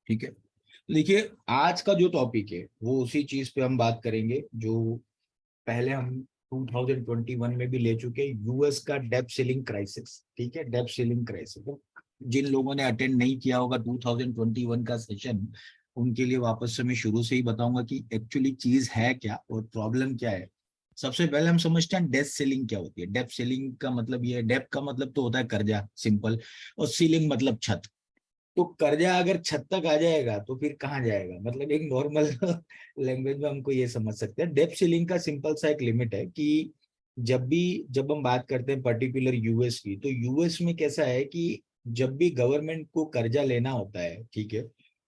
ठीक है, तो देखिए आज का जो टॉपिक है वो उसी चीज पे हम बात करेंगे जो पहले हम 2021 में भी ले चुके, यूएस का डेब्ट सीलिंग क्राइसिस। ठीक है, डेब्ट सीलिंग क्राइसिस, तो जिन लोगों ने अटेंड नहीं किया होगा 2021 का सेशन, उनके लिए वापस से मैं शुरू से ही बताऊंगा कि एक्चुअली चीज है क्या और प्रॉब्लम क्या है। सबसे पहले हम समझते हैं डेब्ट सीलिंग क्या होती है। डेब्ट सीलिंग का मतलब ये है, डेब्ट का मतलब तो होता है कर्जा, सिंपल, और सीलिंग मतलब छत। तो कर्जा अगर छत तक आ जाएगा तो फिर कहाँ जाएगा, मतलब एक नॉर्मल लैंग्वेज में हमको ये समझ सकते हैं। डेब्ट सीलिंग का सिंपल सा एक लिमिट है कि जब हम बात करते हैं पर्टिकुलर यूएस की, तो यूएस में कैसा है कि जब भी गवर्नमेंट को कर्जा लेना होता है, ठीक है,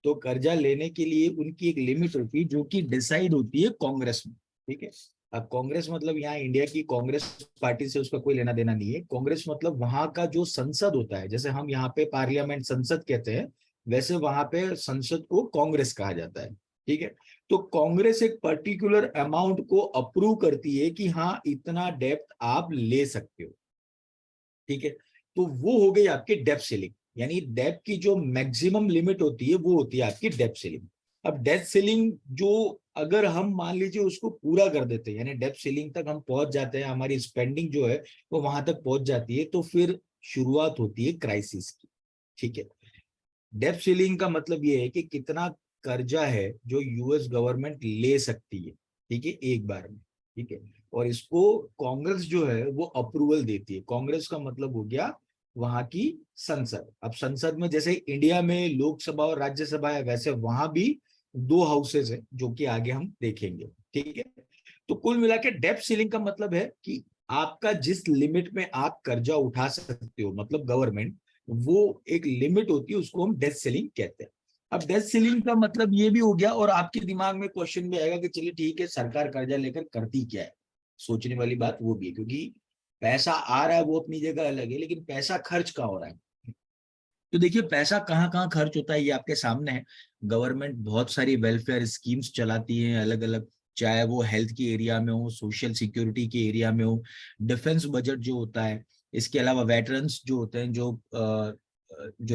तो कर्जा लेने के लिए उनकी एक लिमिट होती है जो कि डिसाइड होती है कांग्रेस में। ठीक है, अब कांग्रेस मतलब यहाँ इंडिया की कांग्रेस पार्टी से उसका कोई लेना देना नहीं है। कांग्रेस मतलब वहां का जो संसद होता है, जैसे हम यहाँ पे पार्लियामेंट संसद कहते हैं, वैसे वहां पे संसद को कांग्रेस कहा जाता है। ठीक है, तो कांग्रेस एक पर्टिकुलर अमाउंट को अप्रूव करती है कि हाँ इतना डेप्थ आप ले सकते हो। ठीक है, तो वो हो गई आपकी डेप्थ सीलिंग, यानी डेप्थ की जो मैक्सिमम लिमिट होती है वो होती है आपकी डेप्थ सीलिंग। अब डेप्थ सीलिंग जो, अगर हम मान लीजिए उसको पूरा कर देते हैं, यानी डेप्थ सीलिंग तक हम पहुंच जाते हैं, हमारी स्पेंडिंग जो है वो वहां तक पहुंच जाती है, तो फिर शुरुआत होती है क्राइसिस की। ठीक है, डेप्थ सीलिंग का मतलब ये है कि कितना कर्जा है जो यूएस गवर्नमेंट ले सकती है, ठीक है, एक बार में। ठीक है, और इसको कांग्रेस जो है वो अप्रूवल देती है। कांग्रेस का मतलब हो गया वहां की संसद। अब संसद में जैसे इंडिया में लोकसभा और राज्यसभा है, वैसे वहां भी दो हाउसेज है जो कि आगे हम देखेंगे। ठीक है, तो कुल मिला के डेप्थ सीलिंग का मतलब है कि आपका जिस लिमिट में आप कर्जा उठा सकते हो, मतलब गवर्नमेंट, वो एक लिमिट होती है, उसको हम डेथ सीलिंग कहते हैं। अब डेथ सीलिंग का मतलब ये भी हो गया, और आपके दिमाग में क्वेश्चन भी आएगा कि चलिए ठीक है, सरकार कर्जा लेकर करती क्या है। सोचने वाली बात वो भी है, क्योंकि पैसा आ रहा है वो अपनी जगह अलग है, लेकिन पैसा खर्च कहाँ हो रहा है। तो देखिए पैसा कहाँ कहाँ खर्च होता है ये आपके सामने है। गवर्नमेंट बहुत सारी वेलफेयर स्कीम्स चलाती है अलग अलग, चाहे वो हेल्थ के एरिया में हो, सोशल सिक्योरिटी के एरिया में हो, डिफेंस बजट जो होता है, इसके अलावा वेटरन्स जो होते हैं, जो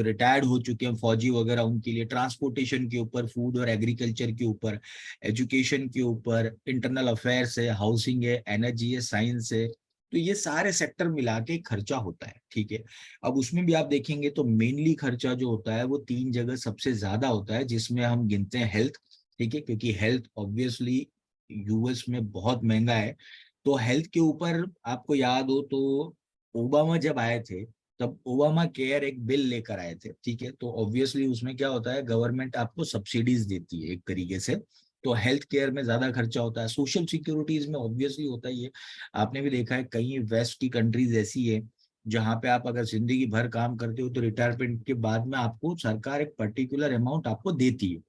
रिटायर्ड हो चुके हैं फौजी वगैरह, उनके लिए ट्रांसपोर्टेशन के ऊपर, फूड और एग्रीकल्चर के ऊपर, एजुकेशन के ऊपर, इंटरनल अफेयर्स है, हाउसिंग है, एनर्जी है, साइंस है। तो ये सारे सेक्टर मिला के खर्चा होता है। ठीक है, अब उसमें भी आप देखेंगे तो मेनली खर्चा जो होता है वो तीन जगह सबसे ज्यादा होता है, जिसमें हम गिनते हैं हेल्थ। ठीक है, क्योंकि हेल्थ ऑब्वियसली यूएस में बहुत महंगा है। तो हेल्थ के ऊपर आपको याद हो तो ओबामा जब आए थे, तब ओबामा केयर एक बिल लेकर आए थे। ठीक है, तो ऑब्वियसली उसमें क्या होता है, गवर्नमेंट आपको सब्सिडीज देती है एक तरीके से। तो हेल्थ केयर में ज्यादा खर्चा होता है, सोशल सिक्योरिटीज में ऑब्वियसली होता ही है। आपने भी देखा है कई वेस्ट की कंट्रीज ऐसी है जहां पे आप अगर जिंदगी भर काम करते हो तो रिटायरमेंट के बाद में आपको सरकार एक पर्टिकुलर अमाउंट आपको देती है।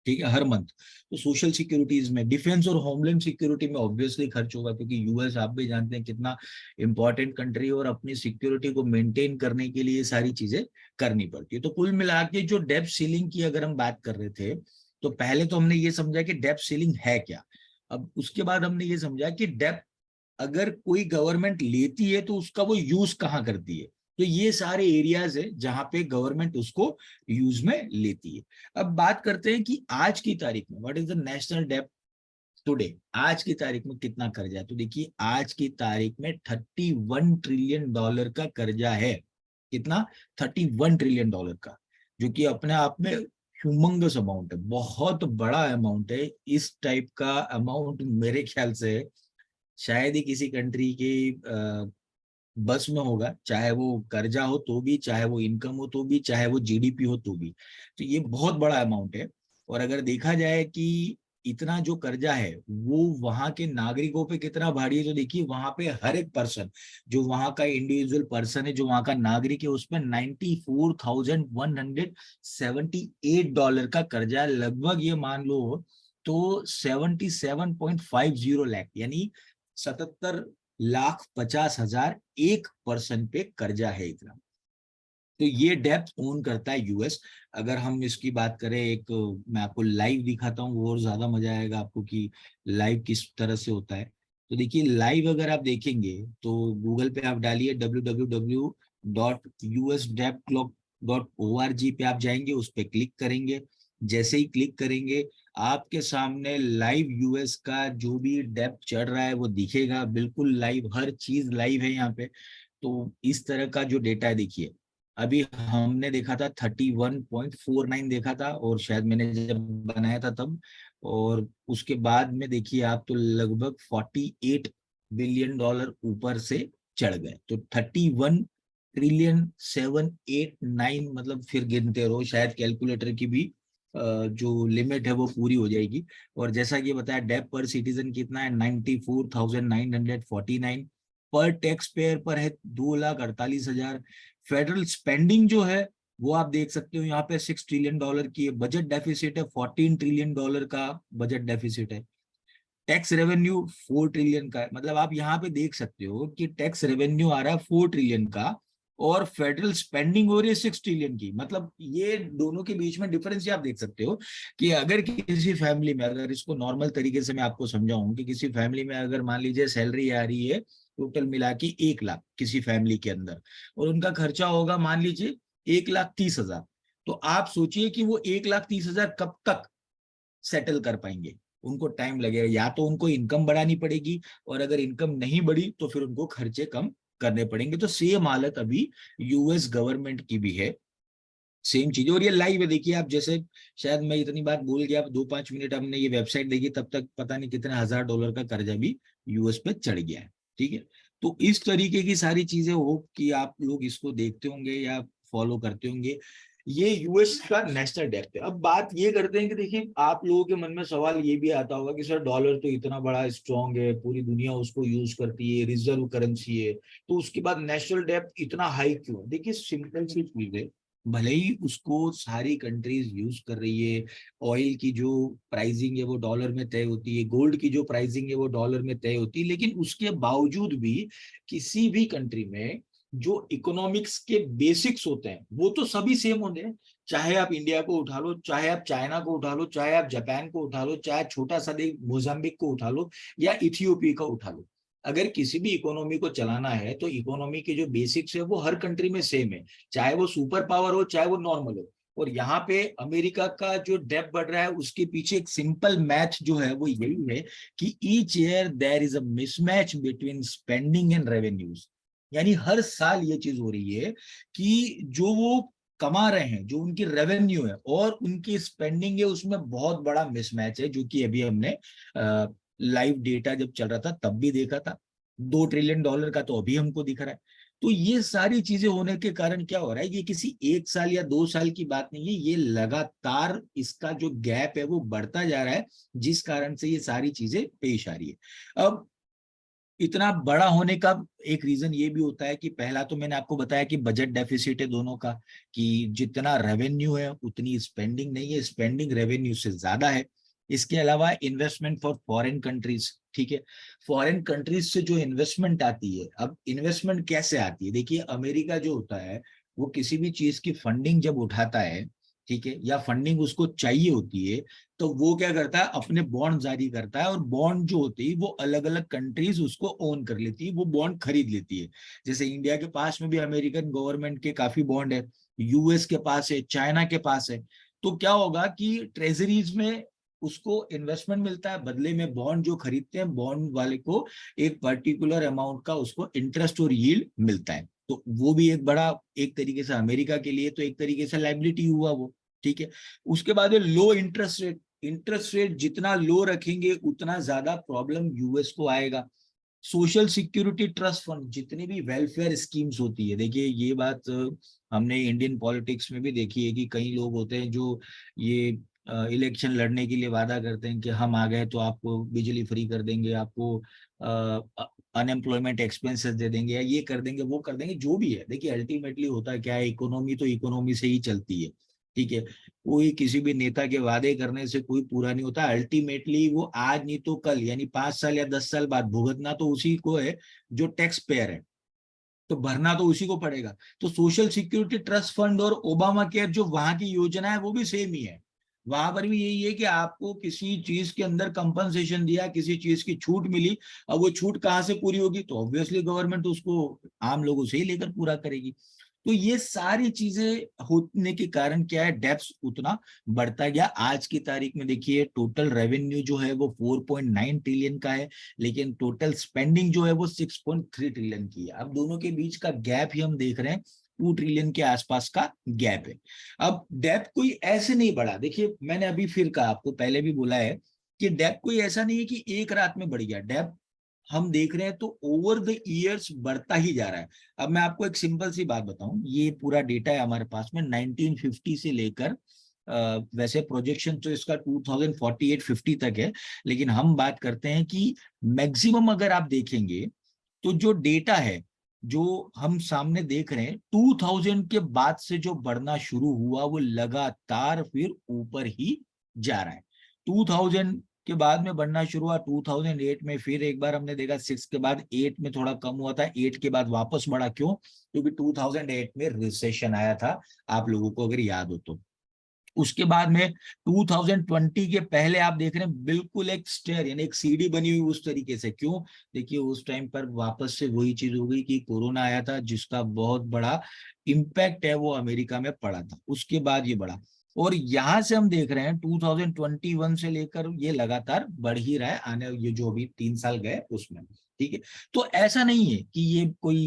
ठीक है, हर मंथ। तो सोशल सिक्योरिटीज में, डिफेंस और होमलैंड सिक्योरिटी में ऑब्वियसली खर्च होगा, क्योंकि यूएस आप भी जानते हैं कितना इंपॉर्टेंट कंट्री है, और अपनी सिक्योरिटी को मेंटेन करने के लिए ये सारी चीजें करनी पड़ती है। तो कुल मिला के जो डेब्ट सीलिंग की अगर हम बात कर रहे थे, तो पहले तो हमने ये समझा कि डेब्ट सीलिंग है क्या। अब उसके बाद हमने ये समझा कि डेब्ट अगर कोई गवर्नमेंट लेती है तो उसका वो यूज कहाँ करती है। तो ये सारे एरियाज है जहां पे गवर्नमेंट उसको यूज में लेती है। अब बात करते हैं कि आज की तारीख में व्हाट इज द नेशनल डेब्ट टुडे। आज की तारीख में कितना कर्जा है, तो देखिए आज की तारीख में $31 ट्रिलियन का कर्जा है। कितना? $31 ट्रिलियन का, जो कि अपने आप में ह्यूमंगस अमाउंट है, बहुत बड़ा अमाउंट है। इस टाइप का अमाउंट मेरे ख्याल से शायद ही किसी कंट्री की बस में होगा, चाहे वो कर्जा हो तो भी, चाहे वो इनकम हो तो भी, चाहे वो जीडीपी हो तो भी। तो ये बहुत बड़ा अमाउंट है। और अगर देखा जाए कि इतना जो कर्जा है वो वहां के नागरिकों पे कितना भारी है, तो देखिए वहां पे हर एक पर्सन, जो वहां का इंडिविजुअल पर्सन है, जो वहां का नागरिक है, उसमें $94,178 का कर्जा है। लगभग ये मान लो तो 77.50 लाख, यानी 77,50,000 एक पर्सन पे कर्जा है इतना। तो ये डेप्थ ओन करता है यूएस। अगर हम इसकी बात करें, एक मैं आपको लाइव दिखाता हूँ, वो और ज्यादा मजा आएगा आपको कि लाइव किस तरह से होता है। तो देखिए लाइव अगर आप देखेंगे तो गूगल पे आप डालिए www.usdebtclock .org पे आप जाएंगे, उस पर क्लिक करेंगे। जैसे ही क्लिक करेंगे आपके सामने लाइव यूएस का जो भी डेप्थ चढ़ रहा है वो दिखेगा, बिल्कुल लाइव, हर चीज लाइव है यहाँ पे। तो इस तरह का जो डेटा है, देखिए अभी हमने देखा था 31.49 देखा था, और शायद मैंने जब बनाया था तब, और उसके बाद में देखिए आप तो लगभग 48 बिलियन डॉलर ऊपर से चढ़ गए। तो 31 ट्रिलियन 789, मतलब फिर गिनते रहो, शायद कैलकुलेटर की भी जो लिमिट है वो पूरी हो जाएगी। और जैसा कि बताया, डेप पर सिटीजन कितना है, 94,949। पर टैक्स पेयर पर है 2,48,000। फेडरल स्पेंडिंग जो है वो आप देख सकते हो यहाँ पे 6 ट्रिलियन डॉलर की है। बजट डेफिसिट है 14 ट्रिलियन डॉलर का बजट डेफिसिट है। टैक्स रेवेन्यू 4 ट्रिलियन का है। मतलब आप यहाँ पे देख सकते हो कि टैक्स रेवेन्यू आ रहा है 4 ट्रिलियन का, और फेडरल स्पेंडिंग हो रही है 6 ट्रिलियन की। मतलब ये दोनों के बीच में डिफरेंस आप देख सकते हो कि अगर किसी फैमिली में, अगर इसको नॉर्मल तरीके से मैं आपको समझाऊं, कि किसी फैमिली में अगर मान लीजिए सैलरी आ रही है टोटल मिला के 1 लाख किसी फैमिली के अंदर, और उनका खर्चा होगा मान लीजिए 1,30,000, तो आप सोचिए कि वो 1,30,000 कब तक सेटल कर पाएंगे। उनको टाइम लगेगा, या तो उनको इनकम बढ़ानी पड़ेगी, और अगर इनकम नहीं बढ़ी तो फिर उनको खर्चे कम करने पड़ेंगे। तो सेम हालत अभी यूएस गवर्नमेंट की भी है, सेम चीज। और ये लाइव है, देखिए आप, जैसे शायद मैं इतनी बात बोल गया, 2-5 मिनट हमने ये वेबसाइट देखी, तब तक पता नहीं कितने हजार डॉलर का कर्जा भी यूएस पे चढ़ गया है। ठीक है, तो इस तरीके की सारी चीजें हो कि आप लोग इसको देखते होंगे या फॉलो करते होंगे। ये यूएस का नेशनल डेप्थ है। अब बात ये करते हैं कि देखिए, आप लोगों के मन में सवाल ये भी आता होगा कि सर डॉलर तो इतना बड़ा स्ट्रांग है, पूरी दुनिया उसको यूज करती है, रिजर्व करेंसी है, तो उसके बाद नेशनल डेप्थ इतना हाई क्यों? देखिए सिंपल सी चीज है, भले ही उसको सारी कंट्रीज यूज कर रही है, ऑयल की जो प्राइसिंग है वो डॉलर में तय होती है, गोल्ड की जो प्राइसिंग है वो डॉलर में तय होती है, लेकिन उसके बावजूद भी किसी भी कंट्री में जो इकोनॉमिक्स के बेसिक्स होते हैं वो तो सभी सेम होते हैं। चाहे आप इंडिया को उठा लो, चाहे आप चाइना को उठा लो, चाहे आप जापान को उठा लो, चाहे छोटा सा देश मोजाम्बिक को उठा लो, या इथियोपिया का उठा लो। अगर किसी भी इकोनॉमी को चलाना है तो इकोनॉमी के जो बेसिक्स है वो हर कंट्री में सेम है, चाहे वो सुपर पावर हो चाहे वो नॉर्मल हो। और यहाँ पे अमेरिका का जो डेप बढ़ रहा है उसके पीछे एक सिंपल मैथ जो है वो यही है कि each year there is a mismatch between spending and revenues. यानी हर साल ये चीज हो रही है कि जो वो कमा रहे हैं, जो उनकी रेवेन्यू है और उनकी स्पेंडिंग है, उसमें बहुत बड़ा मिसमैच है, जो कि अभी हमने लाइव डेटा जब चल रहा था तब भी देखा था। 2 ट्रिलियन डॉलर का तो अभी हमको दिख रहा है। तो ये सारी चीजें होने के कारण क्या हो रहा है, ये किसी 1 साल या 2 साल की बात नहीं है, ये लगातार इसका जो गैप है वो बढ़ता जा रहा है, जिस कारण से ये सारी चीजें पेश आ रही है। अब इतना बड़ा होने का एक रीजन ये भी होता है कि पहला तो मैंने आपको बताया कि बजट डेफिसिट है दोनों का, कि जितना रेवेन्यू है उतनी स्पेंडिंग नहीं है, स्पेंडिंग रेवेन्यू से ज्यादा है। इसके अलावा इन्वेस्टमेंट फॉर फॉरेन कंट्रीज, ठीक है, फॉरेन कंट्रीज से जो इन्वेस्टमेंट आती है, अब इन्वेस्टमेंट कैसे आती है, देखिए अमेरिका जो होता है वो किसी भी चीज की फंडिंग जब उठाता है, ठीक है, या फंडिंग उसको चाहिए होती है, तो वो क्या करता है, अपने बॉन्ड जारी करता है, और बॉन्ड जो होती है वो अलग अलग कंट्रीज उसको ओन कर लेती है, वो बॉन्ड खरीद लेती है। जैसे इंडिया के पास में भी अमेरिकन गवर्नमेंट के काफी बॉन्ड है, यूएस के पास है, चाइना के पास है। तो क्या होगा कि ट्रेजरीज में उसको इन्वेस्टमेंट मिलता है, बदले में बॉन्ड जो खरीदते हैं बॉन्ड वाले को एक पर्टिकुलर अमाउंट का उसको इंटरेस्ट और यील्ड मिलता है। तो वो भी एक बड़ा, एक तरीके से अमेरिका के लिए तो एक तरीके से लाइबिलिटी हुआ वो। ठीक है, उसके बाद लो इंटरेस्ट रेट, इंटरेस्ट रेट जितना लो रखेंगे उतना ज्यादा प्रॉब्लम यूएस को आएगा। सोशल सिक्योरिटी ट्रस्ट फंड, जितनी भी वेलफेयर स्कीम्स होती है, देखिए ये बात हमने इंडियन पॉलिटिक्स में भी देखी है कि कई लोग होते हैं जो ये इलेक्शन लड़ने के लिए वादा करते हैं कि हम आ गए तो आपको बिजली फ्री कर देंगे, आपको अनएम्प्लॉयमेंट एक्सपेंसेस दे देंगे, या ये कर देंगे वो कर देंगे, जो भी है। देखिए अल्टीमेटली होता है क्या है, इकोनॉमी तो इकोनॉमी से ही चलती है। ठीक है, कोई किसी भी नेता के वादे करने से कोई पूरा नहीं होता, अल्टीमेटली वो आज नहीं तो कल, यानी 5 साल या 10 साल बाद भुगतना तो उसी को है जो टैक्स पेयर है, तो भरना तो उसी को पड़ेगा। तो सोशल सिक्योरिटी ट्रस्ट फंड और ओबामा केयर जो वहां की योजना है वो भी सेम ही है। वहां पर भी यही है कि आपको किसी चीज के अंदर कंपनसेशन दिया, किसी चीज की छूट मिली, अब वो छूट कहाँ से पूरी होगी, तो ऑब्वियसली गवर्नमेंट उसको आम लोगों से ही लेकर पूरा करेगी। तो ये सारी चीजें होने के कारण क्या है, डेप्थ उतना बढ़ता गया। आज की तारीख में देखिए टोटल रेवेन्यू जो है वो 4.9 ट्रिलियन का है, लेकिन टोटल स्पेंडिंग जो है वो 6.3 ट्रिलियन की है। अब दोनों के बीच का गैप ही हम देख रहे हैं, 2 ट्रिलियन के आसपास का गैप है। अब डेप्थ कोई ऐसे नहीं बढ़ा, देखिए मैंने अभी फिर कहा, आपको पहले भी बोला है कि डेप्थ कोई ऐसा नहीं है कि एक रात में बढ़ गया। डेप्थ हम देख रहे हैं तो ओवर द ईयर्स बढ़ता ही जा रहा है। अब मैं आपको एक सिंपल सी बात बताऊं, ये पूरा डेटा है हमारे पास में 1950 से लेकर वैसे प्रोजेक्शन तो इसका 2048-50 तक है, लेकिन हम बात करते हैं कि मैक्सिमम अगर आप देखेंगे तो जो डेटा है जो हम सामने देख रहे हैं 2000 के बाद से जो बढ़ना शुरू हुआ वो लगातार फिर ऊपर ही जा रहा है। 2000 के बाद में बढ़ना शुरू हुआ, 2008 में फिर एक बार हमने देखा, 6 के बाद 8 में थोड़ा कम हुआ था, 8 के बाद वापस बढ़ा। क्यों? क्योंकि 2008 में रिसेशन आया था, आप लोगों को अगर याद हो तो। उसके बाद में 2020 के पहले आप देख रहे हैं बिल्कुल एक स्टेयर यानी एक सीढ़ी बनी हुई उस तरीके से। क्यों? देखिए उस टाइम पर वापस से वही चीज हो गई कि कोरोना आया था, जिसका बहुत बड़ा इम्पैक्ट है वो अमेरिका में पड़ा था, उसके बाद ये बढ़ा। और यहां से हम देख रहे हैं 2021 से लेकर ये लगातार बढ़ ही रहा है, आने ये जो अभी 3 साल गए उसमें। ठीक है, तो ऐसा नहीं है कि ये कोई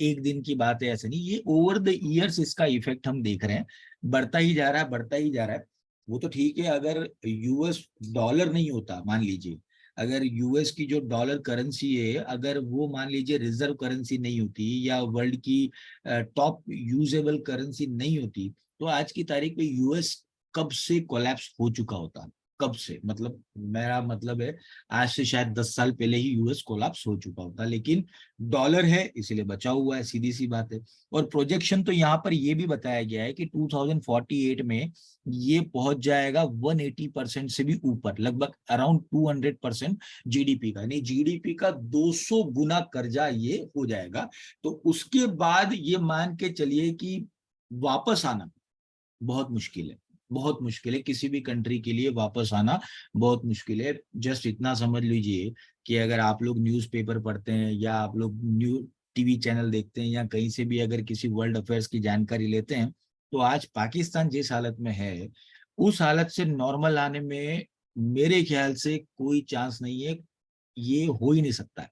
एक दिन की बात है, ऐसा नहीं, ये ओवर द ईयर्स इसका इफेक्ट हम देख रहे हैं, बढ़ता ही जा रहा है, बढ़ता ही जा रहा है। वो तो ठीक है, अगर यूएस डॉलर नहीं होता, मान लीजिए अगर यूएस की जो डॉलर करेंसी है अगर वो मान लीजिए रिजर्व करेंसी नहीं होती या वर्ल्ड की टॉप यूजेबल करेंसी नहीं होती, तो आज की तारीख में यूएस कब से कोलैप्स हो चुका होता, कब से, मतलब मेरा मतलब है आज से शायद 10 साल पहले ही यूएस कोलैप्स हो चुका होता, लेकिन डॉलर है इसीलिए बचा हुआ है, सीधी सी बात है। और प्रोजेक्शन तो यहाँ पर ये भी बताया गया है कि 2048 में ये पहुंच जाएगा 180% से भी ऊपर, लगभग अराउंड 200% जीडीपी का, यानी जीडीपी का 200 गुना कर्जा ये हो जाएगा। तो उसके बाद ये मान के चलिए कि वापस आना बहुत मुश्किल है, बहुत मुश्किल है, किसी भी कंट्री के लिए वापस आना बहुत मुश्किल है। जस्ट इतना समझ लीजिए कि अगर आप लोग न्यूज़पेपर पढ़ते हैं या आप लोग न्यू टीवी चैनल देखते हैं या कहीं से भी अगर किसी वर्ल्ड अफेयर्स की जानकारी लेते हैं, तो आज पाकिस्तान जिस हालत में है उस हालत से नॉर्मल आने में मेरे ख्याल से कोई चांस नहीं है, ये हो ही नहीं सकता है।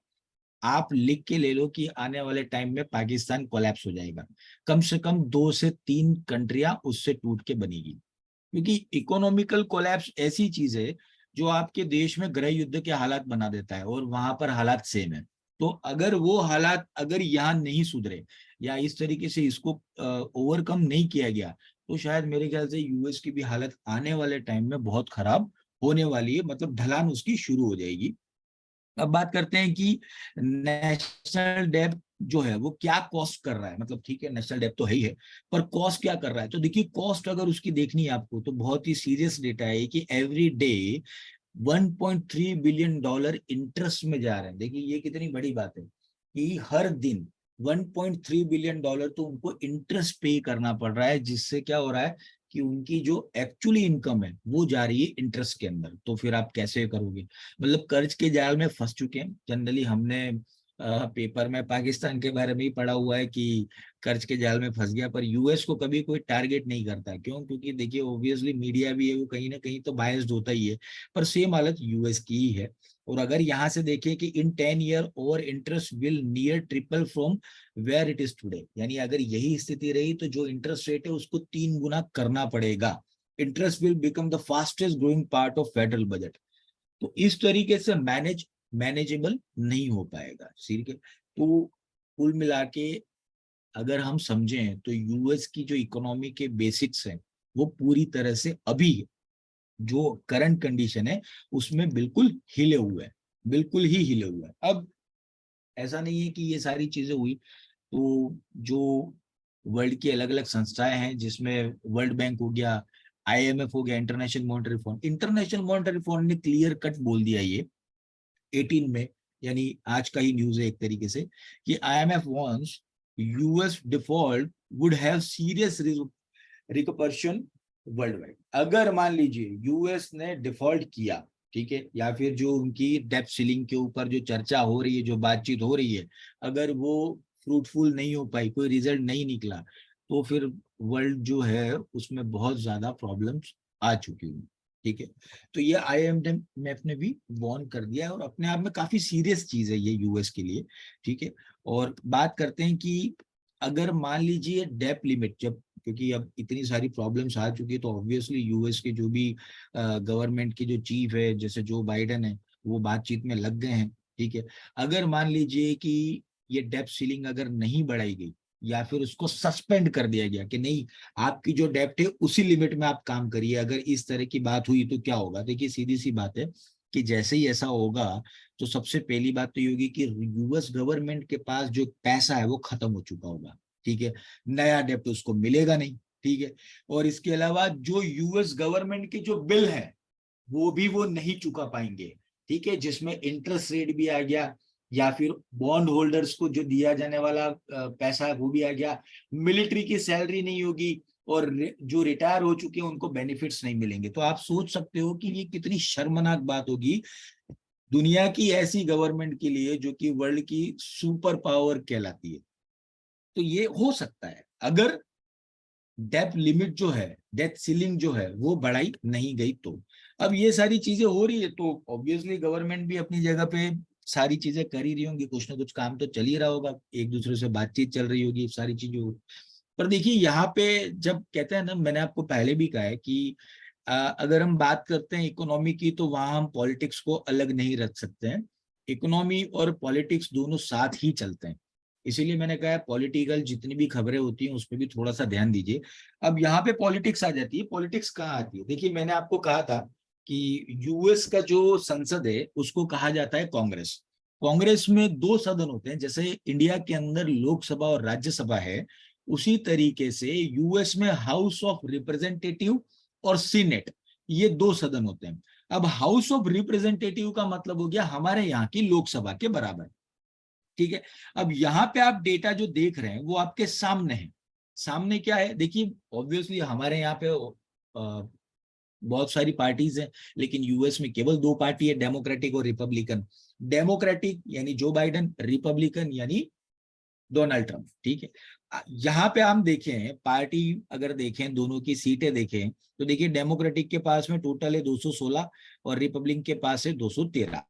आप लिख के ले लो कि आने वाले टाइम में पाकिस्तान कोलैप्स हो जाएगा, कम से कम 2 से 3 कंट्रियां उससे टूट के बनेगी। क्योंकि इकोनॉमिकल कोलैप्स ऐसी चीज है जो आपके देश में गृह युद्ध के हालात बना देता है और वहां पर हालात सेम है। तो अगर वो हालात अगर यहाँ नहीं सुधरे या इस तरीके से इसको ओवरकम नहीं किया गया, तो शायद मेरे ख्याल से यूएस की भी हालत आने वाले टाइम में बहुत खराब होने वाली है, मतलब ढलान उसकी शुरू हो जाएगी। अब बात करते हैं कि नेशनल डेब्ट जो है वो क्या कॉस्ट कर रहा है, मतलब ठीक है नेशनल डेब्ट तो है ही है, पर कॉस्ट क्या कर रहा है। तो देखिए कॉस्ट अगर उसकी देखनी है आपको तो बहुत ही सीरियस डेटा है कि every day 1.3 billion dollar interest में जा रहे हैं। देखिए ये कितनी बड़ी बात है कि हर दिन 1.3 बिलियन डॉलर तो उनको इंटरेस्ट पे करना पड़ रहा है, जिससे क्या हो रहा है कि उनकी जो एक्चुअली इनकम है वो जा रही है इंटरेस्ट के अंदर। तो फिर आप कैसे करोगे, मतलब कर्ज के जाल में फंस चुके हैं। जनरली हमने पेपर में पाकिस्तान के बारे में ही पढ़ा हुआ है कि कर्ज के जाल में फंस गया, पर यूएस को कभी कोई टारगेट नहीं करता। क्यों? क्योंकि देखिए ऑब्वियसली मीडिया भी है वो कहीं ना कहीं तो बायस्ड होता ही है, पर सेम हालत यूएस की ही है। और अगर यहाँ से देखें कि इन 10 ईयर और interest will near triple from where it is today, यानी अगर यही स्थिति रही तो जो इंटरेस्ट रेट है उसको 3 गुना करना पड़ेगा। Interest will become the fastest growing part of federal budget. तो इस तरीके से मैनेजेबल नहीं हो पाएगा, ठीक है। तो कुल मिला के अगर हम समझें तो यूएस की जो इकोनॉमी के बेसिक्स हैं वो पूरी तरह से अभी जो करंट कंडीशन है उसमें बिल्कुल हिले हुए हैं, बिल्कुल ही हिले हुए हैं। अब ऐसा नहीं है कि ये सारी चीजें हुई तो जो वर्ल्ड की अलग अलग संस्थाएं हैं जिसमें वर्ल्ड बैंक हो गया, आईएमएफ हो गया, इंटरनेशनल मॉनेटरी फंड ने क्लियर कट बोल दिया ये 18 में, यानी आज का ही न्यूज है एक तरीके से, कि IMF wants US default would have serious repercussion worldwide. अगर मान लीजिए यूएस ने डिफॉल्ट किया, ठीक है, या फिर जो उनकी डेब्ट सीलिंग के ऊपर जो चर्चा हो रही है, जो बातचीत हो रही है, अगर वो फ्रूटफुल नहीं हो पाई, कोई रिजल्ट नहीं निकला, तो फिर वर्ल्ड जो है उसमें बहुत ज्यादा प्रॉब्लम्स आ चुकी हुई। ठीक है, तो ये IMF ने भी वार्न कर दिया है और अपने आप में काफी सीरियस चीज है ये यूएस के लिए। ठीक है, और बात करते हैं कि अगर मान लीजिए डेप लिमिट जब, क्योंकि अब इतनी सारी प्रॉब्लम्स आ चुकी है, तो ऑब्वियसली यूएस के जो भी गवर्नमेंट के जो चीफ है जैसे जो बाइडेन है, वो बातचीत में लग गए हैं। ठीक है, अगर मान लीजिए कि ये डेप्थ सीलिंग अगर नहीं बढ़ाई गई या फिर उसको सस्पेंड कर दिया गया कि नहीं, आपकी जो डेप्थ है उसी लिमिट में आप काम करिए, अगर इस तरह की बात हुई तो क्या होगा? देखिए सीधी सी बात है कि जैसे ही ऐसा होगा तो सबसे पहली बात तो ये होगी कि यूएस गवर्नमेंट के पास जो पैसा है वो खत्म हो चुका होगा। ठीक है, नया डेप्ट उसको मिलेगा नहीं। ठीक है, और इसके अलावा जो यूएस गवर्नमेंट के जो बिल है वो नहीं चुका पाएंगे। ठीक है, जिसमें इंटरेस्ट रेट भी आ गया, या फिर बॉन्ड होल्डर्स को जो दिया जाने वाला पैसा है वो भी आ गया, मिलिट्री की सैलरी नहीं होगी, और जो रिटायर हो चुके हैं उनको बेनिफिट्स नहीं मिलेंगे। तो आप सोच सकते हो कि ये कितनी शर्मनाक बात होगी दुनिया की ऐसी गवर्नमेंट के लिए जो कि वर्ल्ड की सुपर पावर कहलाती है। तो ये हो सकता है अगर डेप्थ लिमिट जो है, डेप्थ सीलिंग जो है वो बढ़ाई नहीं गई तो। अब ये सारी चीजें हो रही है तो ऑब्वियसली गवर्नमेंट भी अपनी जगह पे सारी चीजें कर ही रही होंगी, कुछ ना कुछ काम तो चल ही रहा होगा, एक दूसरे से बातचीत चल रही होगी, सारी चीजें हो। पर देखिए यहाँ पे जब कहते हैं ना, मैंने आपको पहले भी कहा है कि अगर हम बात करते हैं इकोनॉमी की तो वहां हम पॉलिटिक्स को अलग नहीं रख सकते हैं। इकोनॉमी और पॉलिटिक्स दोनों साथ ही चलते हैं, इसीलिए मैंने कहा पॉलिटिकल जितनी भी खबरें होती हैं उसमें भी थोड़ा सा ध्यान दीजिए। अब यहाँ पे पॉलिटिक्स आ जाती है, पॉलिटिक्स कहाँ आती है? देखिए मैंने आपको कहा था कि यूएस का जो संसद है उसको कहा जाता है कांग्रेस। कांग्रेस में दो सदन होते हैं, जैसे इंडिया के अंदर लोकसभा और राज्यसभा है, उसी तरीके से यूएस में हाउस ऑफ रिप्रेजेंटेटिव और सीनेट, ये दो सदन होते हैं। अब हाउस ऑफ रिप्रेजेंटेटिव का मतलब हो गया हमारे यहाँ की लोकसभा के बराबर। ठीक है, अब यहाँ पे आप डेटा जो देख रहे हैं वो आपके सामने है। सामने क्या है देखिए, ऑब्वियसली हमारे यहाँ पे बहुत सारी पार्टीज हैं, लेकिन यूएस में केवल दो पार्टी है, डेमोक्रेटिक और रिपब्लिकन। डेमोक्रेटिक यानी जो बाइडन, रिपब्लिकन यानी डोनाल्ड ट्रंप। ठीक है, यहाँ पे हम देखें पार्टी, अगर देखें दोनों की सीटें देखें तो देखिए डेमोक्रेटिक के पास में टोटल है 216 और रिपब्लिकन के पास है 213।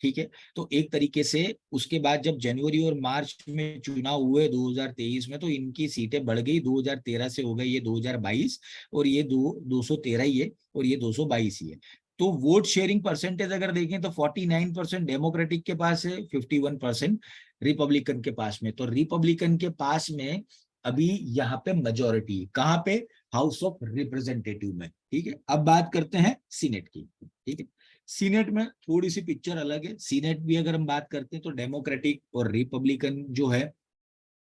ठीक है, तो एक तरीके से उसके बाद जब जनवरी और मार्च में चुनाव हुए 2023 में, तो इनकी सीटें बढ़ गई, 2013 से हो गई ये 2022, और ये 213 ही है और ये 222 ही है। तो वोट शेयरिंग परसेंटेज अगर देखें तो 49% डेमोक्रेटिक के पास है, 51% रिपब्लिकन के पास में। तो रिपब्लिकन के पास में अभी यहाँ पे मेजोरिटी कहाँ पे? हाउस ऑफ रिप्रेजेंटेटिव में। ठीक है, अब बात करते हैं सीनेट की। ठीक है, सीनेट में थोड़ी सी पिक्चर अलग है। सीनेट भी अगर हम बात करते हैं तो डेमोक्रेटिक और रिपब्लिकन जो है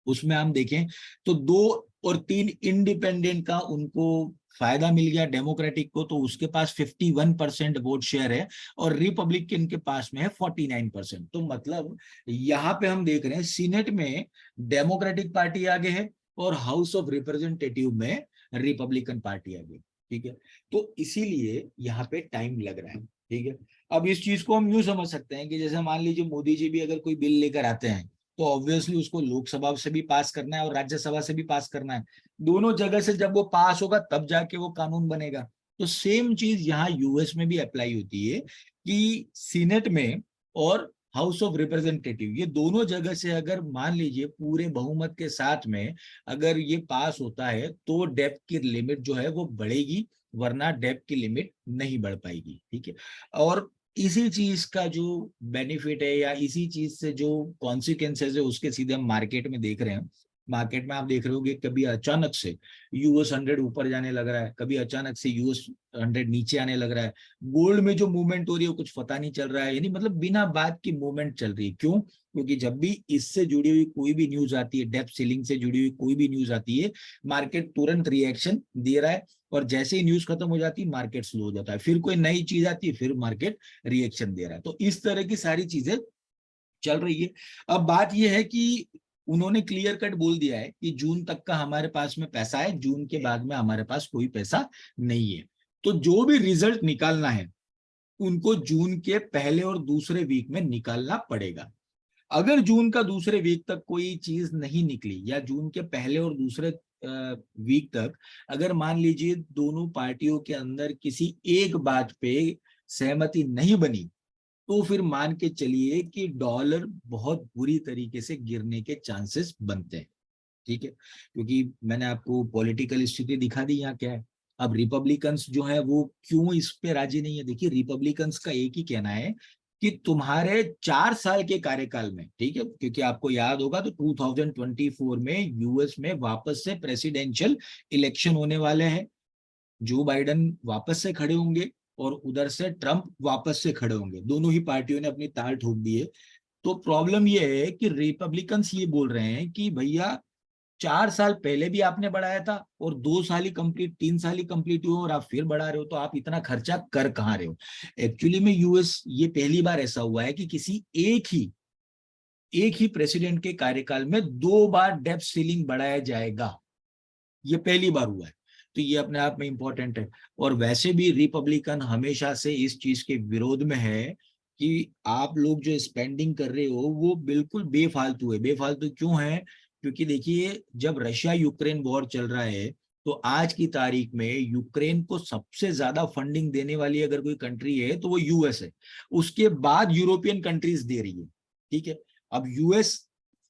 उसमें हम देखें तो 2 और 3 इंडिपेंडेंट का उनको फायदा मिल गया। डेमोक्रेटिक को तो उसके पास 51% वोट शेयर है और रिपब्लिकन के पास में है 49%। तो मतलब यहाँ पे हम देख रहे हैं सीनेट में डेमोक्रेटिक पार्टी आगे है और हाउस ऑफ रिप्रेजेंटेटिव में रिपब्लिकन पार्टी आगे। ठीक है, तो इसीलिए यहाँ पे टाइम लग रहा है। ठीक है, अब इस चीज को हम यूं समझ सकते हैं कि जैसे मान लीजिए मोदी जी भी अगर कोई बिल लेकर आते हैं तो ऑब्वियसली उसको लोकसभा से भी पास करना है और राज्यसभा से भी पास करना है। दोनों जगह से जब वो पास होगा तब जाके वो कानून बनेगा। तो सेम चीज यहाँ यूएस में भी अप्लाई होती है कि सीनेट में और हाउस ऑफ रिप्रेजेंटेटिव, ये दोनों जगह से अगर मान लीजिए पूरे बहुमत के साथ में अगर ये पास होता है तो डेप्थ की लिमिट जो है वो बढ़ेगी, वरना डेप्थ की लिमिट नहीं बढ़ पाएगी। ठीक है, और इसी चीज का जो बेनिफिट है या इसी चीज से जो कॉन्सिक्वेंसेज है उसके सीधे हम मार्केट में देख रहे हैं। मार्केट में आप देख रहे होगे कभी अचानक से US 100 ऊपर जाने लग रहा है, कभी अचानक से US 100 नीचे आने लग रहा है। गोल्ड में जो मूवमेंट हो रही है कुछ पता नहीं चल रहा है, यानी मतलब बिना बात की मूवमेंट चल रही है। क्यों? क्योंकि जब भी इससे जुड़ी हुई कोई भी न्यूज आती है, डेप्थ सीलिंग से जुड़ी हुई कोई भी न्यूज आती है, मार्केट तुरंत रिएक्शन दे रहा है, और जैसे ही न्यूज खत्म हो जाती है मार्केट स्लो हो जाता है, फिर कोई नई चीज आती है फिर मार्केट रिएक्शन दे रहा है। तो इस तरह की सारी चीजें चल रही है। अब बात यह है कि उन्होंने क्लियर कट बोल दिया है कि जून तक का हमारे पास में पैसा है, जून के बाद में हमारे पास कोई पैसा नहीं है। तो जो भी रिजल्ट निकालना है उनको जून के पहले और दूसरे वीक में निकालना पड़ेगा। अगर जून का दूसरे वीक तक कोई चीज नहीं निकली या जून के पहले और दूसरे वीक तक अगर मान लीजिए दोनों पार्टियों के अंदर किसी एक बात पे सहमति नहीं बनी, तो फिर मान के चलिए कि डॉलर बहुत बुरी तरीके से गिरने के चांसेस बनते हैं। ठीक है, क्योंकि मैंने आपको पॉलिटिकल स्थिति दिखा दी यहाँ क्या है। अब रिपब्लिकन्स जो है वो क्यों इस पे राजी नहीं है, देखिए रिपब्लिकन्स का एक ही कहना है कि तुम्हारे 4 साल के कार्यकाल में, ठीक है, क्योंकि आपको याद होगा तो 2024 में यूएस में वापस से प्रेसिडेंशियल इलेक्शन होने वाले हैं। जो बाइडन वापस से खड़े होंगे और उधर से ट्रंप वापस से खड़े होंगे, दोनों ही पार्टियों ने अपनी ताल ठोक दी है। तो प्रॉब्लम यह है कि रिपब्लिकन्स ये बोल रहे हैं कि भैया 4 साल पहले भी आपने बढ़ाया था और 2 साल ही कंप्लीट, 3 साल ही कंप्लीट हुए और आप फिर बढ़ा रहे हो, तो आप इतना खर्चा कर कहाँ रहे हो। एक्चुअली में यूएस ये पहली बार ऐसा हुआ है कि किसी एक ही प्रेसिडेंट के कार्यकाल में 2 बार डेब्ट सीलिंग बढ़ाया जाएगा, ये पहली बार हुआ है। तो ये अपने आप में इंपॉर्टेंट है। और वैसे भी रिपब्लिकन हमेशा से इस चीज के विरोध में है कि आप लोग जो स्पेंडिंग कर रहे हो वो बिल्कुल बेफालतू है। बेफालतू क्यों है, क्योंकि देखिए जब रशिया यूक्रेन वॉर चल रहा है तो आज की तारीख में यूक्रेन को सबसे ज्यादा फंडिंग देने वाली अगर कोई कंट्री है तो वो यूएस है। उसके बाद यूरोपियन कंट्रीज दे रही है। ठीक है, अब यूएस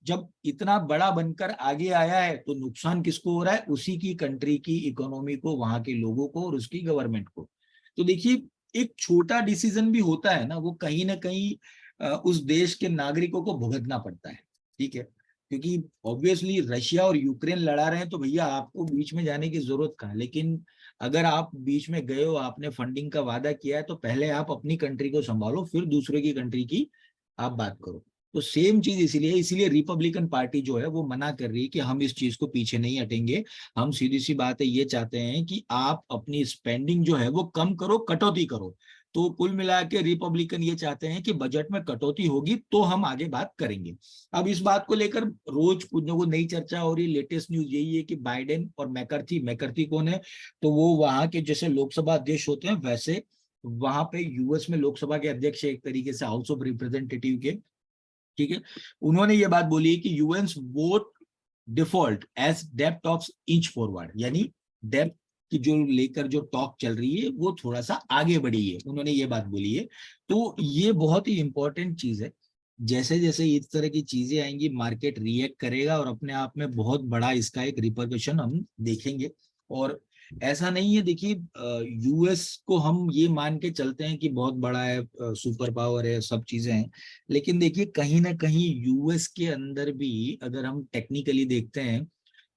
जब इतना बड़ा बनकर आगे आया है तो नुकसान किसको हो रहा है, उसी की कंट्री की इकोनॉमी को, वहां के लोगों को और उसकी गवर्नमेंट को। तो देखिए एक छोटा डिसीजन भी होता है ना, वो कहीं ना कहीं उस देश के नागरिकों को भुगतना पड़ता है। ठीक है, क्योंकि ऑब्वियसली रशिया और यूक्रेन लड़ा रहे हैं तो भैया आपको बीच में जाने की जरूरत कहाँ है। लेकिन अगर आप बीच में गए हो, आपने फंडिंग का वादा किया है, तो पहले आप अपनी कंट्री को संभालो, फिर दूसरे की कंट्री की आप बात करो। तो सेम चीज इसीलिए इसीलिए रिपब्लिकन पार्टी जो है वो मना कर रही है कि हम इस चीज को पीछे नहीं हटेंगे। हम सीधी सी बात है ये चाहते हैं कि आप अपनी स्पेंडिंग जो है वो कम करो, कटौती करो। तो कुल मिला के रिपब्लिकन ये चाहते हैं कि बजट में कटौती होगी तो हम आगे बात करेंगे। अब इस बात को लेकर रोज कुछ न कुछ नई चर्चा हो रही है। लेटेस्ट न्यूज यही है कि बाइडेन और मैकर्थी, मैकर्थी कौन है, तो वो वहां के जैसे लोकसभा अध्यक्ष होते हैं वैसे वहां पे यूएस में लोकसभा के अध्यक्ष एक तरीके से हाउस ऑफ रिप्रेजेंटेटिव के। ठीक है, उन्होंने ये बात बोली कि यूएस वोट डिफॉल्ट एज डेप्ट टॉक्स इंच फॉरवर्ड, यानी डेप्ट की जो लेकर जो टॉक चल रही है वो थोड़ा सा आगे बढ़ी है, उन्होंने ये बात बोली है। तो ये बहुत ही इंपॉर्टेंट चीज है। जैसे जैसे इस तरह की चीजें आएंगी मार्केट रिएक्ट करेगा और अपने आप में बहुत बड़ा इसका एक रिपरकशन हम देखेंगे। और ऐसा नहीं है, देखिए यूएस को हम ये मान के चलते हैं कि बहुत बड़ा है, सुपर पावर है, सब चीजें हैं। लेकिन देखिए कहीं ना कहीं यूएस के अंदर भी अगर हम टेक्निकली देखते हैं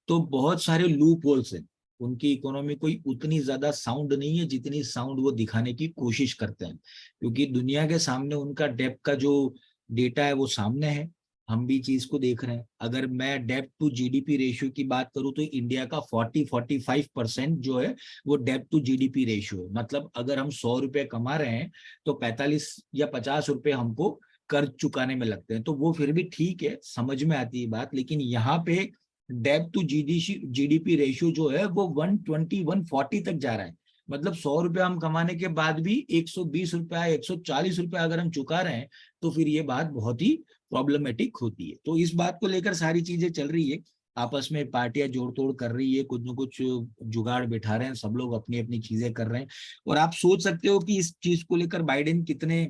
तो बहुत सारे लूप होल्स हैं। उनकी इकोनॉमी कोई उतनी ज्यादा साउंड नहीं है जितनी साउंड वो दिखाने की कोशिश करते हैं, क्योंकि दुनिया के सामने उनका डेब्ट का जो डेटा है वो सामने है। हम भी चीज को देख रहे हैं। अगर मैं डेब्ट टू जीडीपी रेशियो की बात करूं तो इंडिया का 40-45% जो है वो डेब्ट टू जीडीपी रेशियो है। मतलब अगर हम 100 रुपए कमा रहे हैं तो 45 या 50 रुपए हमको कर्ज चुकाने में लगते हैं। तो वो फिर भी ठीक है, समझ में आती है बात। लेकिन यहाँ पे डेब्ट टू जीडीपी रेशियो जो है वो 120-140 तक जा रहा है। मतलब 100 रुपया हम कमाने के बाद भी 120 रुपया, 140 रुपया अगर हम चुका रहे हैं तो फिर ये बात बहुत ही प्रॉब्लमेटिक होती है। तो इस बात को लेकर सारी चीजें चल रही है, आपस में पार्टियां जोड़ तोड़ कर रही है, कुछ न कुछ जुगाड़ बिठा रहे हैं, सब लोग अपनी अपनी चीजें कर रहे हैं। और आप सोच सकते हो कि इस चीज को लेकर बाइडेन कितने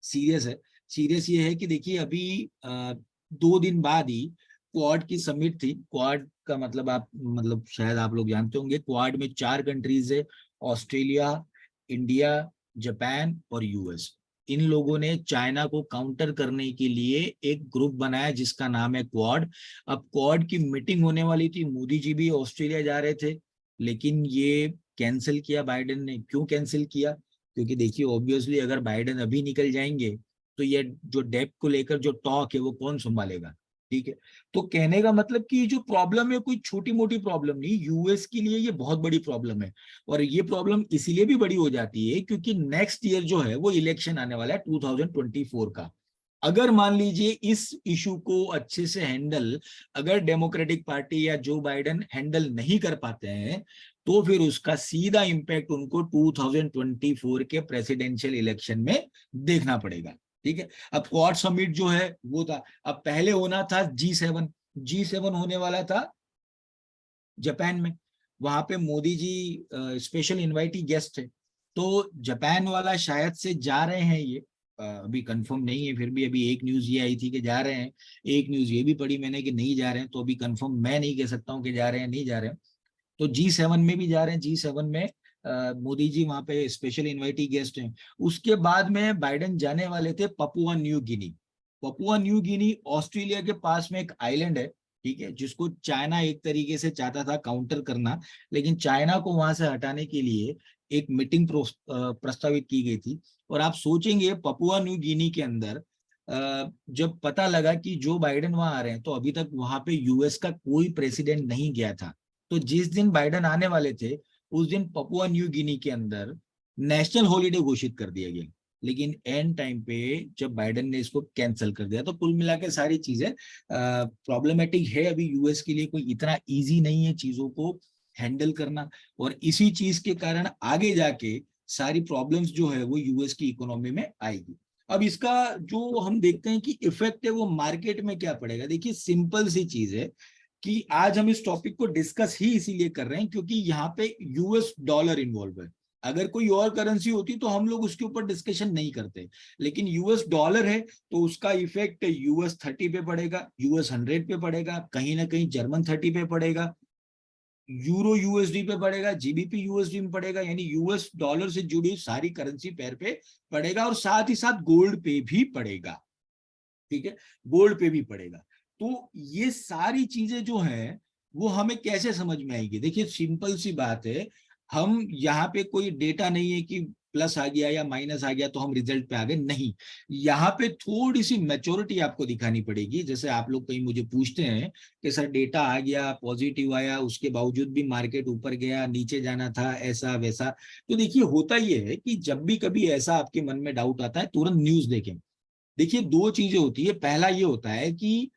सीरियस है। सीरियस ये है कि देखिए अभी 2 दिन बाद ही क्वाड की समिट थी। क्वाड का मतलब आप मतलब शायद आप लोग जानते होंगे, क्वाड में 4 कंट्रीज है, ऑस्ट्रेलिया, इंडिया, जापान और यूएस। इन लोगों ने चाइना को काउंटर करने के लिए एक ग्रुप बनाया जिसका नाम है क्वाड। अब क्वाड की मीटिंग होने वाली थी, मोदी जी भी ऑस्ट्रेलिया जा रहे थे, लेकिन ये कैंसिल किया बाइडेन ने। क्यों कैंसिल किया, क्योंकि देखिए ऑब्वियसली अगर बाइडेन अभी निकल जाएंगे तो ये जो डेब्ट को लेकर जो टॉक है वो कौन संभालेगा। ठीक है, तो कहने का मतलब कि ये जो प्रॉब्लम है कोई छोटी मोटी प्रॉब्लम नहीं, यूएस के लिए ये बहुत बड़ी प्रॉब्लम है। और ये प्रॉब्लम इसीलिए भी बड़ी हो जाती है क्योंकि नेक्स्ट ईयर जो है वो इलेक्शन आने वाला है 2024 का। अगर मान लीजिए इस इशू को अच्छे से हैंडल अगर डेमोक्रेटिक पार्टी या जो बाइडेन हैंडल नहीं कर पाते हैं तो फिर उसका सीधा इंपैक्ट उनको 2024 के प्रेसिडेंशियल इलेक्शन में देखना पड़ेगा। ठीक है। अब क्वाड समिट जो है वो था, अब पहले होना था G7, G7 होने वाला था जापान में। वहां पे Modi ji special invitee guest थे। तो जापान वाला शायद से जा रहे हैं ये, अभी कंफर्म नहीं है, फिर भी अभी एक न्यूज ये आई थी कि जा रहे हैं, एक न्यूज ये भी पढ़ी मैंने कि नहीं जा रहे हैं, तो अभी कंफर्म मैं नहीं कह सकता हूँ कि जा रहे हैं नहीं जा रहे हैं। तो G7 में भी जा रहे हैं, G7 में मोदी जी वहां पे स्पेशल इनवाइटी गेस्ट हैं। उसके बाद में बाइडेन जाने वाले थे Papua New Guinea. Papua New Guinea Australia के पास में एक आइलैंड है, ठीक है, जिसको चाइना एक तरीके से चाहता था काउंटर करना, लेकिन चाइना को वहां से हटाने के लिए एक मीटिंग प्रस्तावित की गई थी। और आप सोचेंगे पपुआ न्यू गिनी के अंदर जब पता लगा कि जो बाइडेन वहां आ रहे हैं, तो अभी तक वहां पे यूएस का कोई प्रेसिडेंट नहीं गया था। तो जिस दिन बाइडेन आने वाले थे, उस दिन पपुआ न्यू गिनी के अंदर नेशनल हॉलीडे घोषित कर दिया गया। लेकिन एंड टाइम पे जब बाइडेन ने इसको कैंसिल कर दिया, तो कुल मिला के सारी चीजें प्रॉब्लमेटिक है। अभी यूएस के लिए कोई इतना इजी नहीं है चीजों को हैंडल करना, और इसी चीज के कारण आगे जाके सारी प्रॉब्लम्स जो है वो यूएस की इकोनॉमी में आएगी। अब इसका जो हम देखते हैं कि इफेक्ट है वो मार्केट में क्या पड़ेगा, देखिए सिंपल सी चीज है कि आज हम इस टॉपिक को डिस्कस ही इसीलिए कर रहे हैं क्योंकि यहाँ पे यूएस डॉलर इन्वॉल्व है। अगर कोई और करेंसी होती तो हम लोग उसके ऊपर डिस्कशन नहीं करते, लेकिन यूएस डॉलर है तो उसका इफेक्ट US 30 पे पड़ेगा, US 100 पे पड़ेगा, कहीं ना कहीं German 30 पे पड़ेगा, यूरो यूएसडी पे पड़ेगा, जीबीपी यूएसडी में पड़ेगा, यानी यूएस डॉलर से जुड़ी सारी करेंसी पैर पे पड़ेगा, और साथ ही साथ गोल्ड पे भी पड़ेगा। ठीक है, गोल्ड पे भी पड़ेगा। तो ये सारी चीजें जो हैं वो हमें कैसे समझ में आएगी, देखिए सिंपल सी बात है, हम यहाँ पे कोई डेटा नहीं है कि प्लस आ गया या माइनस आ गया तो हम रिजल्ट पे आ गए, नहीं। यहाँ पे थोड़ी सी मैच्योरिटी आपको दिखानी पड़ेगी। जैसे आप लोग कहीं मुझे पूछते हैं कि सर डेटा आ गया, पॉजिटिव आया, उसके बावजूद भी मार्केट ऊपर गया, नीचे जाना था, ऐसा वैसा। तो देखिए होता ये है कि जब भी कभी ऐसा आपके मन में डाउट आता है, तुरंत न्यूज देखें। देखिए दो चीजें होती है, पहला ये होता है कि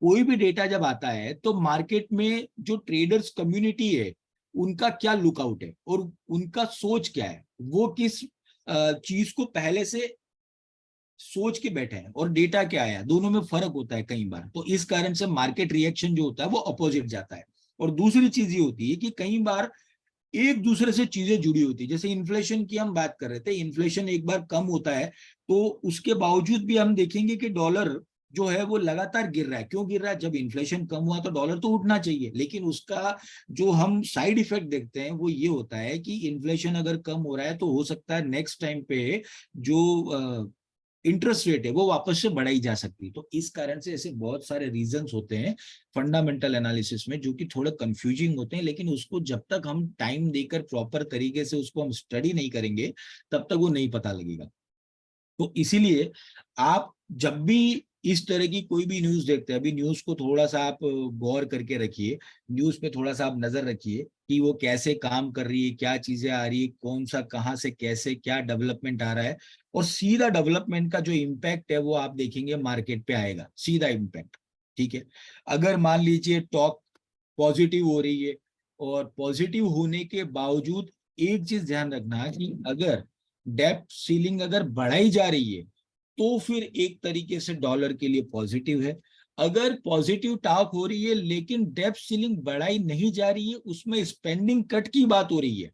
कोई भी डेटा जब आता है तो मार्केट में जो ट्रेडर्स कम्युनिटी है उनका क्या लुकआउट है और उनका सोच क्या है, वो किस चीज को पहले से सोच के बैठे हैं, और डेटा क्या आया, दोनों में फर्क होता है कई बार। तो इस कारण से मार्केट रिएक्शन जो होता है वो अपोजिट जाता है। और दूसरी चीज ये होती है कि कई बार एक दूसरे से चीजें जुड़ी होती है। जैसे इन्फ्लेशन की हम बात कर रहे थे, इन्फ्लेशन एक बार कम होता है तो उसके बावजूद भी हम देखेंगे कि डॉलर जो है वो लगातार गिर रहा है। क्यों गिर रहा है, जब इन्फ्लेशन कम हुआ तो डॉलर तो उठना चाहिए, लेकिन उसका जो हम साइड इफेक्ट देखते हैं वो ये होता है कि इन्फ्लेशन अगर कम हो रहा है तो हो सकता है नेक्स्ट टाइम पे जो इंटरेस्ट रेट है वो वापस से बढ़ाई जा सकती है। तो इस कारण से ऐसे बहुत सारे रीजंस होते हैं फंडामेंटल एनालिसिस में जो कि थोड़े कंफ्यूजिंग होते हैं, लेकिन उसको जब तक हम टाइम देकर प्रॉपर तरीके से उसको हम स्टडी नहीं करेंगे तब तक वो नहीं पता लगेगा। तो इसीलिए आप जब भी इस तरह की कोई भी न्यूज देखते हैं, अभी न्यूज को थोड़ा सा आप गौर करके रखिए, न्यूज पे थोड़ा सा आप नजर रखिए कि वो कैसे काम कर रही है, क्या चीजें आ रही है, कौन सा कहाँ से कैसे क्या डेवलपमेंट आ रहा है, और सीधा डेवलपमेंट का जो इम्पैक्ट है वो आप देखेंगे मार्केट पे आएगा, सीधा इम्पैक्ट। ठीक है, अगर मान लीजिए टॉक पॉजिटिव हो रही है, और पॉजिटिव होने के बावजूद एक चीज ध्यान रखना कि अगर डेप्थ सीलिंग अगर बढ़ाई जा रही है तो फिर एक तरीके से डॉलर के लिए पॉजिटिव है। अगर पॉजिटिव टॉक हो रही है लेकिन डेप्थ सीलिंग बढ़ाई नहीं जा रही है, उसमें स्पेंडिंग कट की बात हो रही है,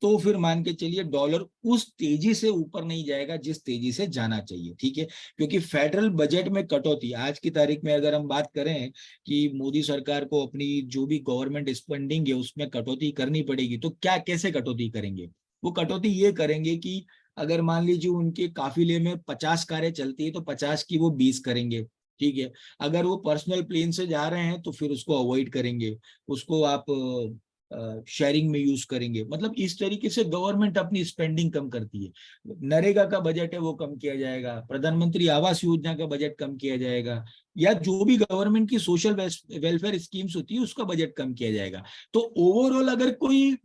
तो फिर मान के चलिए डॉलर उस तेजी से ऊपर नहीं जाएगा जिस तेजी से जाना चाहिए। ठीक है, क्योंकि फेडरल बजट में कटौती आज की तारीख में अगर हम बात करें कि मोदी सरकार को अपनी जो भी गवर्नमेंट स्पेंडिंग है उसमें कटौती करनी पड़ेगी, तो क्या कैसे कटौती करेंगे, वो कटौती ये करेंगे कि अगर मान लीजिए उनके काफिले में 50 कारें चलती है तो 50 की वो 20 करेंगे। ठीक है, अगर वो पर्सनल प्लेन से जा रहे हैं तो फिर उसको अवॉइड करेंगे, उसको आप शेयरिंग में यूज करेंगे। मतलब इस तरीके से गवर्नमेंट अपनी स्पेंडिंग कम करती है। नरेगा का बजट है वो कम किया जाएगा, प्रधानमंत्री आवास योजना का बजट कम किया जाएगा, या जो भी गवर्नमेंट की सोशल वेलफेयर स्कीम्स होती है उसका बजट कम किया जाएगा। तो ओवरऑल अगर कोई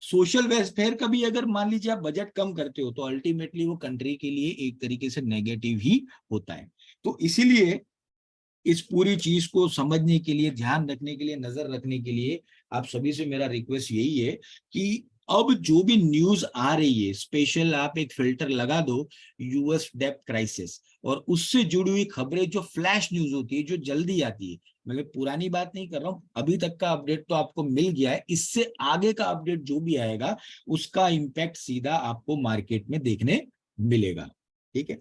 सोशल वेलफेयर का भी अगर मान लीजिए आप बजट कम करते हो तो अल्टीमेटली वो कंट्री के लिए एक तरीके से नेगेटिव ही होता है। तो इसीलिए इस पूरी चीज को समझने के लिए, ध्यान रखने के लिए, नजर रखने के लिए आप सभी से मेरा रिक्वेस्ट यही है कि अब जो भी न्यूज आ रही है, स्पेशल आप एक फिल्टर लगा दो यूएस डेब्ट क्राइसिस, और उससे जुड़ी हुई खबरें जो फ्लैश न्यूज होती है, जो जल्दी आती है, मतलब पुरानी बात नहीं कर रहा हूं, अभी तक का अपडेट तो आपको मिल गया है, इससे आगे का अपडेट जो भी आएगा उसका इम्पैक्ट सीधा आपको मार्केट में देखने मिलेगा। ठीक है,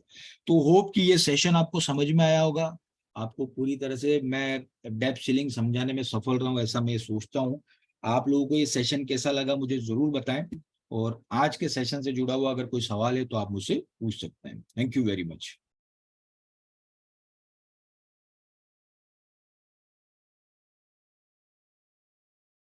तो होप कि ये सेशन आपको समझ में आया होगा, आपको पूरी तरह से मैं डेप्थ सीलिंग समझाने में सफल रहा हूं ऐसा मैं सोचता हूं। आप लोगों को ये सेशन कैसा लगा मुझे जरूर बताएं, और आज के सेशन से जुड़ा हुआ अगर कोई सवाल है तो आप मुझसे पूछ सकते हैं। Thank you very much.